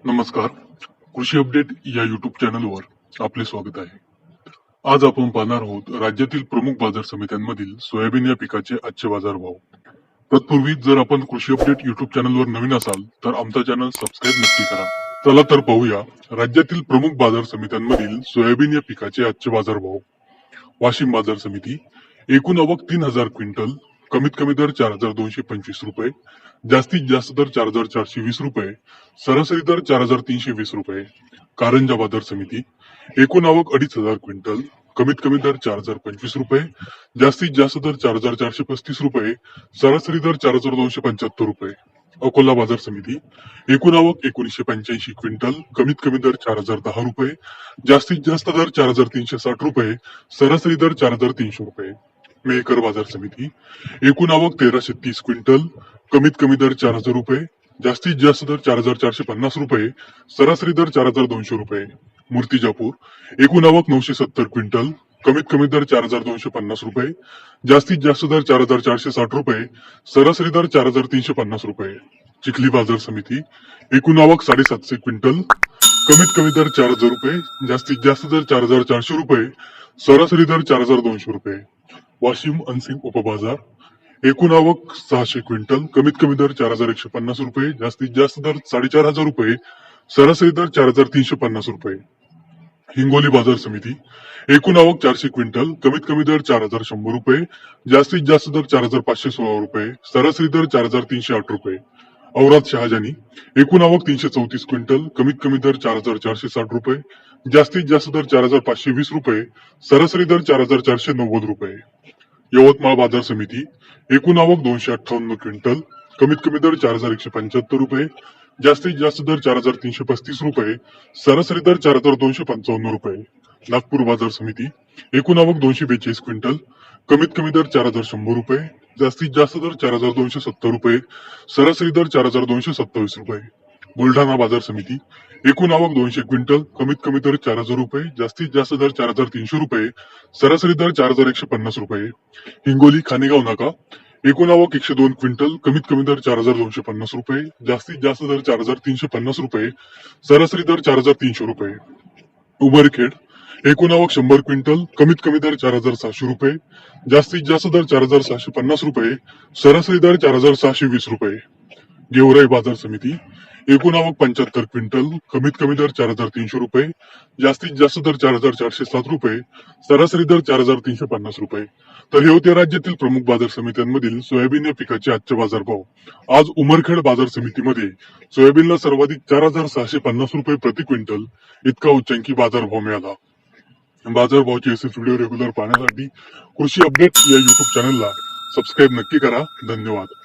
नमस्कार. कृषी अपडेट या युट्यूब चॅनलवर आपले स्वागत आहे. आज आपण पाहणार आहोत राज्यातील प्रमुख बाजार समित्यांमधील सोयाबीन या पिकाचे आजचे बाजारभाव. तत्पूर्वी जर आपण कृषी अपडेट युट्यूब चॅनलवर नवीन असाल तर आमचा चॅनल सबस्क्राईब नक्की करा. चला तर पाहूया राज्यातील प्रमुख बाजार समित्यांमधील सोयाबीन या पिकाचे आजचे बाजारभाव. वाशिम बाजार समिती एकूण आवक 3,000 क्विंटल, कमीत कमी दर 4,225 रुपये, जास्तीत जास्त दर 4,420 रुपये, सरासरी दर 4,320 रुपये. कारंजा बाजार समिती एकूण आवक 2,500 क्विंटल, कमीत कमी दर 4,025 रुपये, जास्तीत जास्त दर 4,435 रुपये, सरासरी दर 4,275 रुपये. अकोला बाजार समिती एकूण आवक 1,985 क्विंटल, कमीत कमी दर 4,010 रुपये, जास्तीत जास्त दर 4,360 रुपये, सरासरी दर 4,300 रुपये. मेहकर बाजार समिती एकूण आवक 1,330 क्विंटल, कमीत कमी दर 4,000 रुपये, जास्तीत जास्त दर 4,450 रुपये, सरासरी दर 4,200 रुपये. मूर्तिजापूर एकूण आवक 970 क्विंटल, कमीत कमी दर 4,250 रुपये, जास्तीत जास्त दर 4,460 रुपये, सरासरी दर 4,350 रुपये. चिखली बाजार समिती एकूण आवक 750 क्विंटल, कमीत कमी दर 4,000 रुपये, जास्तीत जास्त दर 4,400 रुपये, सरासरी दर 4,200 रुपये. वाशिम अनसिंग उपबाजार एकूण आवक 600 क्विंटल, कमीत कमी दर 4,150 रुपये, जास्तीत जास्त दर 4,500 रुपये, सरासरी दर 4,350 रुपये. हिंगोली बाजार समिती एकूण आवक 400 क्विंटल, कमीत कमी दर 4,100 रुपये, जास्तीत जास्त दर 4,516 रुपये, सरासरी दर 4,308 रुपये. औराद शहाजानी एकूण आवक 334 क्विंटल, कमीत कमी दर 4,460 रुपये, जास्तीत जास्त दर 4,520 रुपये, सरासरी दर 4,490 रुपये. यवतमाळ बाजार समिती एकूण आवक 258 क्विंटल, कमीत कमी दर 4,175 रुपये, जास्तीत जास्त दर 4,335 रुपये, सरासरी दर 4,255 रुपये. नागपूर बाजार समिती एकूण आवक 242 क्विंटल, कमीत कमी दर 4,100 रुपये, जास्तीत जास्त दर 4,270 रुपये, सरासरी दर 4,227 रुपये. बुलढाणा बाजार समिती एकूण आवक 200 क्विंटल, कमीत कमी दर 4,000 रुपये, जास्तीत जास्त दर 4,300 रुपये, सरासरी दर 4,150 रुपये. हिंगोली खानेगाव नाका एकूण आवक 102 क्विंटल, कमीत कमी दर 4,250 रुपये, जास्तीत जास्त दर 4,350 रुपये, सरासरी दर 4,300 रुपये. उमरखेड एकूण आवक 100 क्विंटल, कमीत कमी दर 4,700 रुपये, जास्तीत जास्त दर 4,750 रुपये, सरासरी दर 4,620 रुपये. गेवराई बाजार समिती एकूण आवक 75 क्विंटल, कमीत कमी दर 4,300 रुपये, जास्तीत जास्त दर 4,407 रुपये, सरासरी दर 4,350 रुपये. तर हे होते राज्यातील प्रमुख बाजार समित्यांमधील सोयाबीन या पिकाचे आजचे बाजारभाव. आज उमरखेड बाजार समितीमध्ये सोयाबीनला सर्वाधिक 4,650 रुपये प्रति क्विंटल इतका उच्चांकी बाजारभाव मिळाला. बाजारभावाचे असे व्हिडिओ रेग्युलर पाहण्यासाठी कृषी अपडेट या युट्यूब चॅनलला सबस्क्राईब नक्की करा. धन्यवाद.